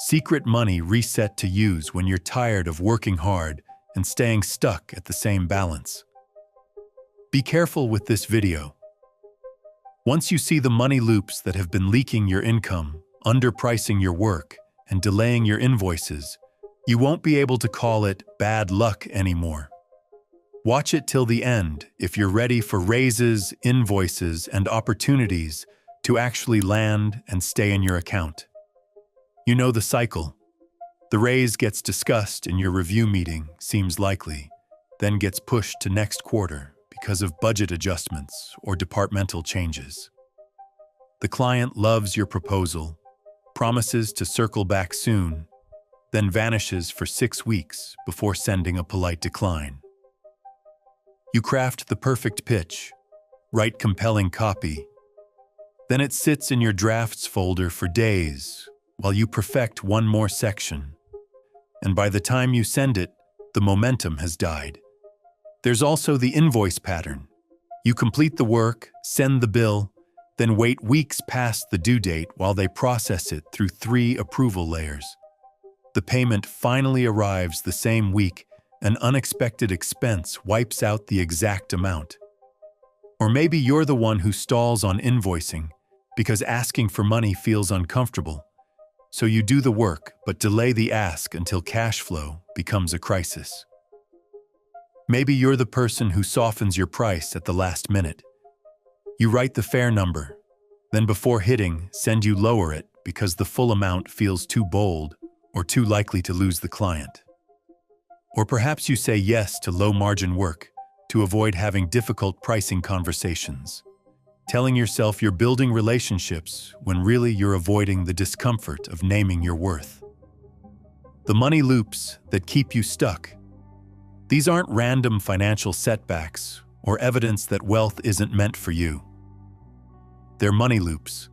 secret money reset to use when you're tired of working hard and staying stuck at the same balance. Be careful with this video. Once you see the money loops that have been leaking your income, underpricing your work, and delaying your invoices, you won't be able to call it bad luck anymore. Watch it till the end if you're ready for raises, invoices, and opportunities to actually land and stay in your account. You know the cycle. The raise gets discussed in your review meeting, seems likely, then gets pushed to next quarter because of budget adjustments or departmental changes. The client loves your proposal, promises to circle back soon, then vanishes for 6 weeks before sending a polite decline. You craft the perfect pitch, write compelling copy. Then it sits in your drafts folder for days while you perfect one more section. And by the time you send it, the momentum has died. There's also the invoice pattern. You complete the work, send the bill, then wait weeks past the due date while they process it through 3 approval layers. The payment finally arrives the same week. An unexpected expense wipes out the exact amount. Or maybe you're the one who stalls on invoicing because asking for money feels uncomfortable. So you do the work but delay the ask until cash flow becomes a crisis. Maybe you're the person who softens your price at the last minute. You write the fair number, then before hitting, send you lower it because the full amount feels too bold or too likely to lose the client. Or perhaps you say yes to low-margin work to avoid having difficult pricing conversations, telling yourself you're building relationships when really you're avoiding the discomfort of naming your worth. The money loops that keep you stuck. These aren't random financial setbacks or evidence that wealth isn't meant for you. They're money loops,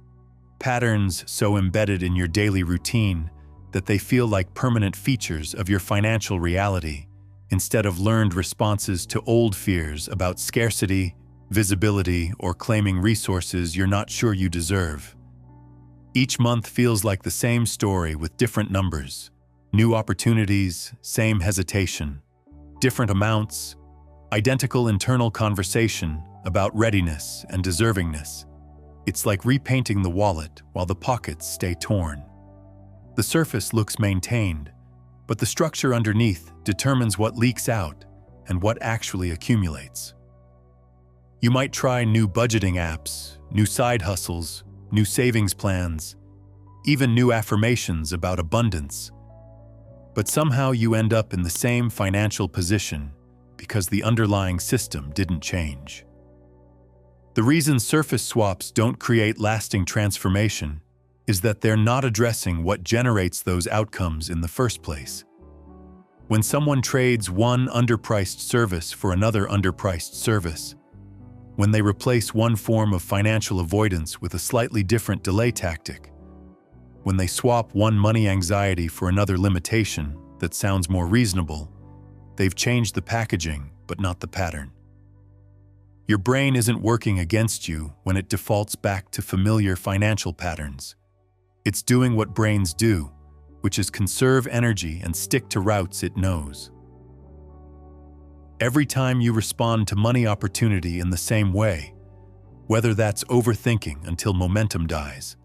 patterns so embedded in your daily routine that they feel like permanent features of your financial reality instead of learned responses to old fears about scarcity, visibility, or claiming resources you're not sure you deserve. Each month feels like the same story with different numbers, new opportunities, same hesitation, different amounts, identical internal conversation about readiness and deservingness. It's like repainting the wallet while the pockets stay torn. The surface looks maintained, but the structure underneath determines what leaks out and what actually accumulates. You might try new budgeting apps, new side hustles, new savings plans, even new affirmations about abundance. But somehow you end up in the same financial position because the underlying system didn't change. The reason surface swaps don't create lasting transformation is that they're not addressing what generates those outcomes in the first place. When someone trades one underpriced service for another underpriced service, when they replace one form of financial avoidance with a slightly different delay tactic, when they swap one money anxiety for another limitation that sounds more reasonable, they've changed the packaging but not the pattern. Your brain isn't working against you when it defaults back to familiar financial patterns. It's doing what brains do, which is conserve energy and stick to routes it knows. Every time you respond to money opportunity in the same way, whether that's overthinking until momentum dies,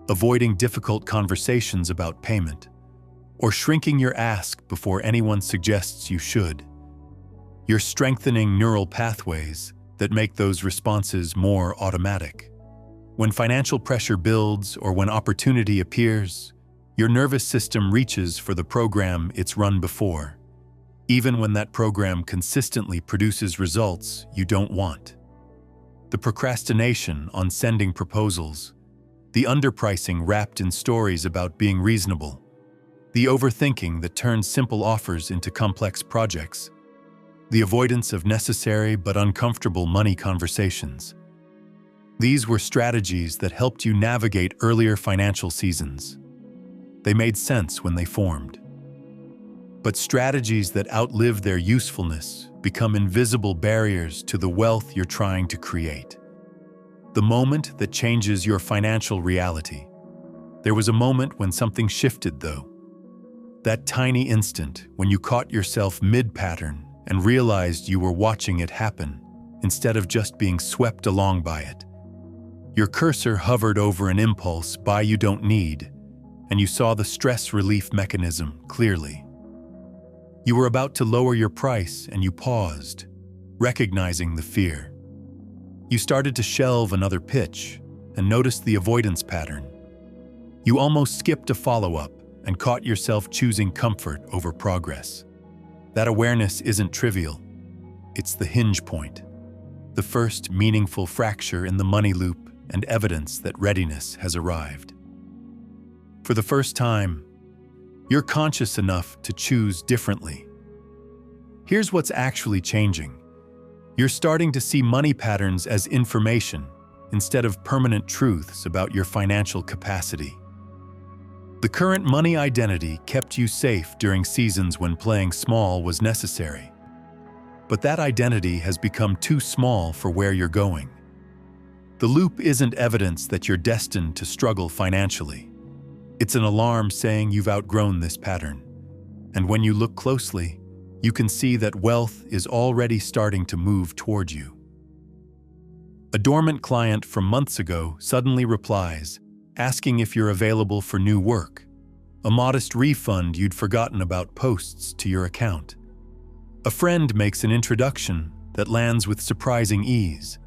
avoiding difficult conversations about payment, or shrinking your ask before anyone suggests you should, you're strengthening neural pathways that make those responses more automatic. When financial pressure builds or when opportunity appears, your nervous system reaches for the program it's run before, even when that program consistently produces results you don't want. The procrastination on sending proposals, the underpricing wrapped in stories about being reasonable, the overthinking that turns simple offers into complex projects, the avoidance of necessary but uncomfortable money conversations. These were strategies that helped you navigate earlier financial seasons. They made sense when they formed. But strategies that outlive their usefulness become invisible barriers to the wealth you're trying to create. The moment that changes your financial reality. There was a moment when something shifted, though. That tiny instant when you caught yourself mid-pattern and realized you were watching it happen instead of just being swept along by it. Your cursor hovered over an impulse buy you don't need, and you saw the stress relief mechanism clearly. You were about to lower your price and you paused, recognizing the fear. You started to shelve another pitch and noticed the avoidance pattern. You almost skipped a follow-up and caught yourself choosing comfort over progress. That awareness isn't trivial. It's the hinge point, the first meaningful fracture in the money loop and evidence that readiness has arrived. For the first time, you're conscious enough to choose differently. Here's what's actually changing. You're starting to see money patterns as information instead of permanent truths about your financial capacity. The current money identity kept you safe during seasons when playing small was necessary. But that identity has become too small for where you're going. The loop isn't evidence that you're destined to struggle financially. It's an alarm saying you've outgrown this pattern. And when you look closely, you can see that wealth is already starting to move toward you. A dormant client from months ago suddenly replies, asking if you're available for new work. A modest refund you'd forgotten about posts to your account. A friend makes an introduction that lands with surprising ease.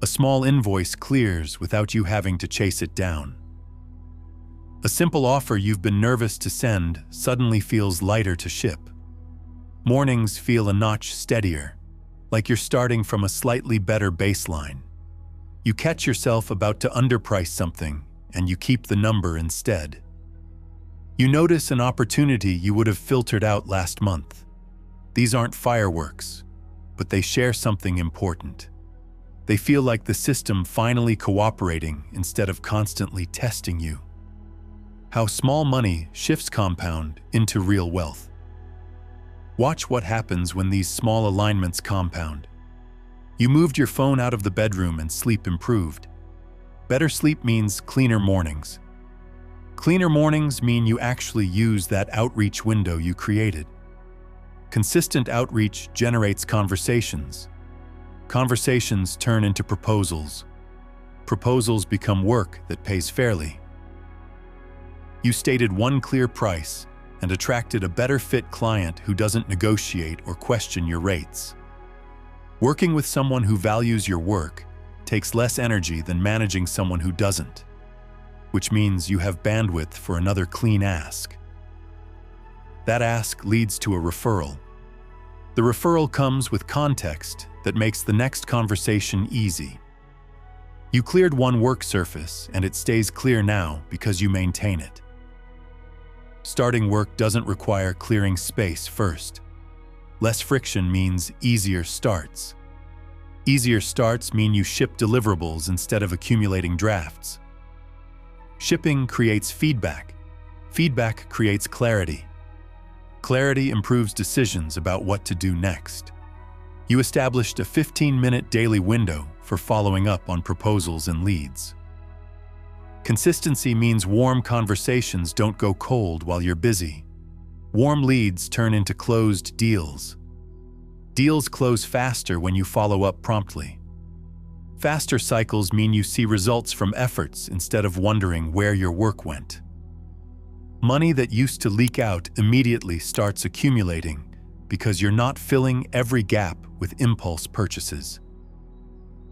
A small invoice clears without you having to chase it down. A simple offer you've been nervous to send suddenly feels lighter to ship. Mornings feel a notch steadier, like you're starting from a slightly better baseline. You catch yourself about to underprice something, and you keep the number instead. You notice an opportunity you would have filtered out last month. These aren't fireworks, but they share something important. They feel like the system finally cooperating instead of constantly testing you. How small money shifts compound into real wealth. Watch what happens when these small alignments compound. You moved your phone out of the bedroom and sleep improved. Better sleep means cleaner mornings. Cleaner mornings mean you actually use that outreach window you created. Consistent outreach generates conversations. Conversations turn into proposals. Proposals become work that pays fairly. You stated one clear price and attracted a better fit client who doesn't negotiate or question your rates. Working with someone who values your work takes less energy than managing someone who doesn't, which means you have bandwidth for another clean ask. That ask leads to a referral. The referral comes with context that makes the next conversation easy. You cleared one work surface and it stays clear now because you maintain it. Starting work doesn't require clearing space first. Less friction means easier starts. Easier starts mean you ship deliverables instead of accumulating drafts. Shipping creates feedback. Feedback creates clarity. Clarity improves decisions about what to do next. You established a 15-minute daily window for following up on proposals and leads. Consistency means warm conversations don't go cold while you're busy. Warm leads turn into closed deals. Deals close faster when you follow up promptly. Faster cycles mean you see results from efforts instead of wondering where your work went. Money that used to leak out immediately starts accumulating because you're not filling every gap with impulse purchases.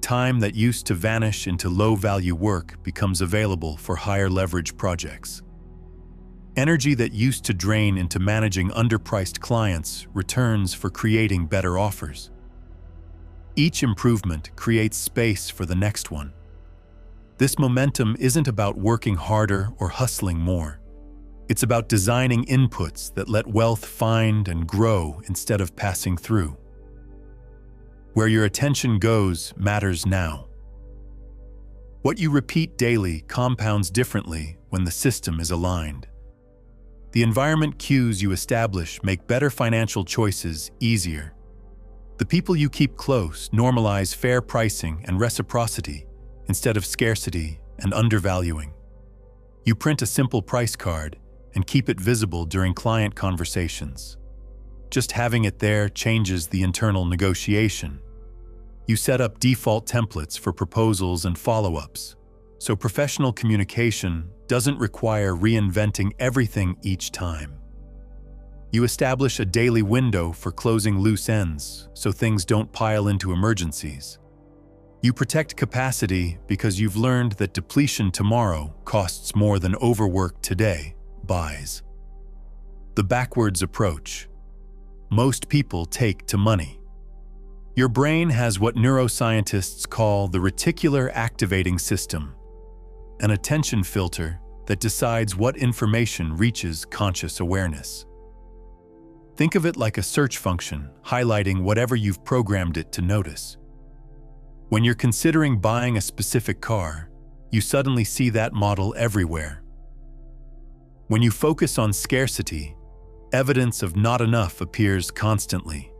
Time that used to vanish into low-value work becomes available for higher leverage projects. Energy that used to drain into managing underpriced clients returns for creating better offers. Each improvement creates space for the next one. This momentum isn't about working harder or hustling more. It's about designing inputs that let wealth find and grow instead of passing through. Where your attention goes matters now. What you repeat daily compounds differently when the system is aligned. The environment cues you establish make better financial choices easier. The people you keep close normalize fair pricing and reciprocity instead of scarcity and undervaluing. You print a simple price card and keep it visible during client conversations. Just having it there changes the internal negotiation. You set up default templates for proposals and follow-ups, so professional communication doesn't require reinventing everything each time. You establish a daily window for closing loose ends so things don't pile into emergencies. You protect capacity because you've learned that depletion tomorrow costs more than overwork today buys. The backwards approach. Most people take to money. Your brain has what neuroscientists call the Reticular Activating System, an attention filter that decides what information reaches conscious awareness. Think of it like a search function, highlighting whatever you've programmed it to notice. When you're considering buying a specific car, you suddenly see that model everywhere. When you focus on scarcity, evidence of not enough appears constantly.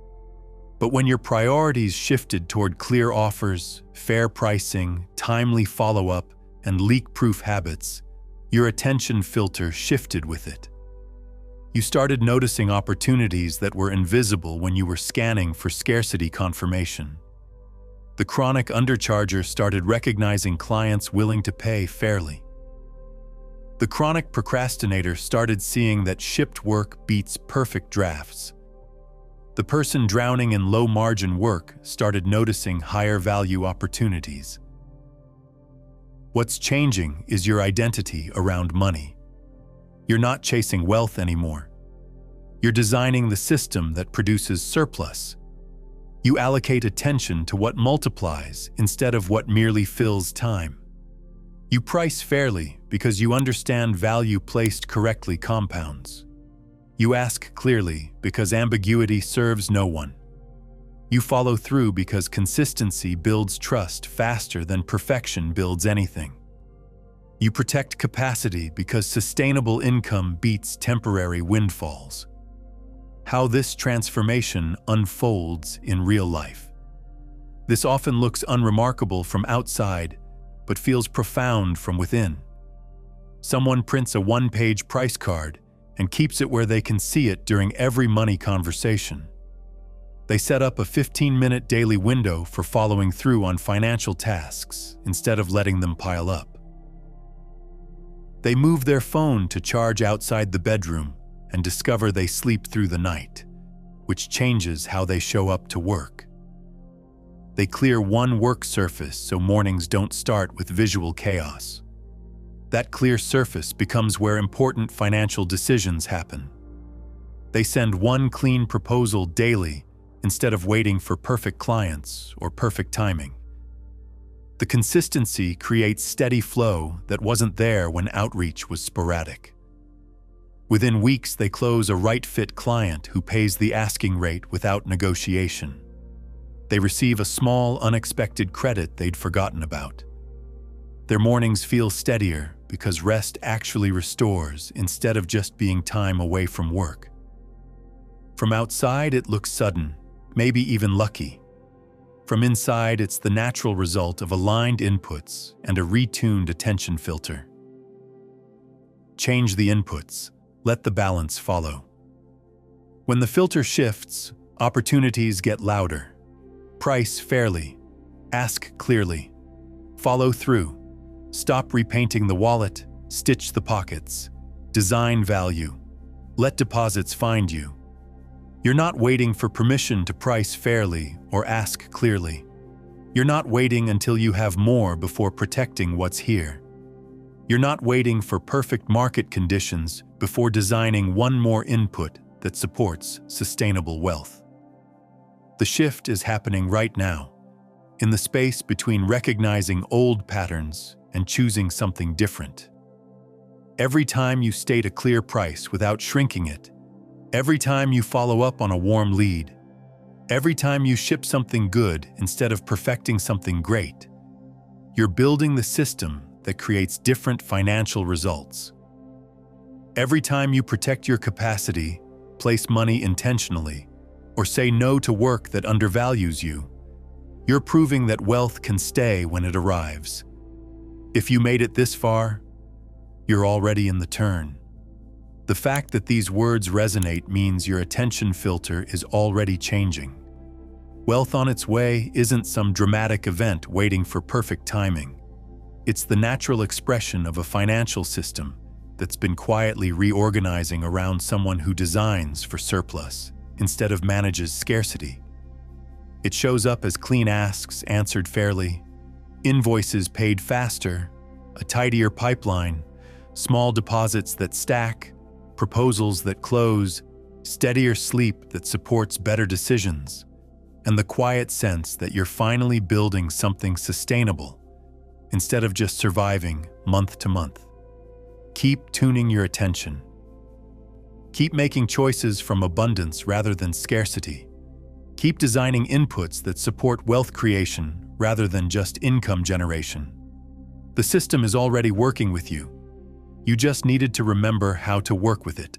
But when your priorities shifted toward clear offers, fair pricing, timely follow-up, and leak-proof habits, your attention filter shifted with it. You started noticing opportunities that were invisible when you were scanning for scarcity confirmation. The chronic undercharger started recognizing clients willing to pay fairly. The chronic procrastinator started seeing that shipped work beats perfect drafts. The person drowning in low-margin work started noticing higher-value opportunities. What's changing is your identity around money. You're not chasing wealth anymore. You're designing the system that produces surplus. You allocate attention to what multiplies instead of what merely fills time. You price fairly because you understand value placed correctly compounds. You ask clearly because ambiguity serves no one. You follow through because consistency builds trust faster than perfection builds anything. You protect capacity because sustainable income beats temporary windfalls. How this transformation unfolds in real life. This often looks unremarkable from outside, but feels profound from within. Someone prints a one-page price card and keeps it where they can see it during every money conversation. They set up a 15-minute daily window for following through on financial tasks instead of letting them pile up. They move their phone to charge outside the bedroom and discover they sleep through the night, which changes how they show up to work. They clear one work surface so mornings don't start with visual chaos. That clear surface becomes where important financial decisions happen. They send one clean proposal daily instead of waiting for perfect clients or perfect timing. The consistency creates steady flow that wasn't there when outreach was sporadic. Within weeks, they close a right-fit client who pays the asking rate without negotiation. They receive a small, unexpected credit they'd forgotten about. Their mornings feel steadier because rest actually restores instead of just being time away from work. From outside, it looks sudden, maybe even lucky. From inside, it's the natural result of aligned inputs and a retuned attention filter. Change the inputs. Let the balance follow. When the filter shifts, opportunities get louder. Price fairly. Ask clearly. Follow through. Stop repainting the wallet. Stitch the pockets. Design value. Let deposits find you. You're not waiting for permission to price fairly or ask clearly. You're not waiting until you have more before protecting what's here. You're not waiting for perfect market conditions before designing one more input that supports sustainable wealth. The shift is happening right now, in the space between recognizing old patterns and choosing something different. Every time you state a clear price without shrinking it, every time you follow up on a warm lead, every time you ship something good instead of perfecting something great, you're building the system that creates different financial results. Every time you protect your capacity, place money intentionally, or say no to work that undervalues you, you're proving that wealth can stay when it arrives. If you made it this far, You're already in the turn. The fact that these words resonate means your attention filter is already changing. Wealth on its way isn't some dramatic event waiting for perfect timing. It's the natural expression of a financial system that's been quietly reorganizing around someone who designs for surplus instead of manages scarcity. It shows up as clean asks answered fairly, invoices paid faster, a tidier pipeline, small deposits that stack, proposals that close, steadier sleep that supports better decisions, and the quiet sense that you're finally building something sustainable instead of just surviving month to month. Keep tuning your attention. Keep making choices from abundance rather than scarcity. Keep designing inputs that support wealth creation rather than just income generation. The system is already working with you. You just needed to remember how to work with it.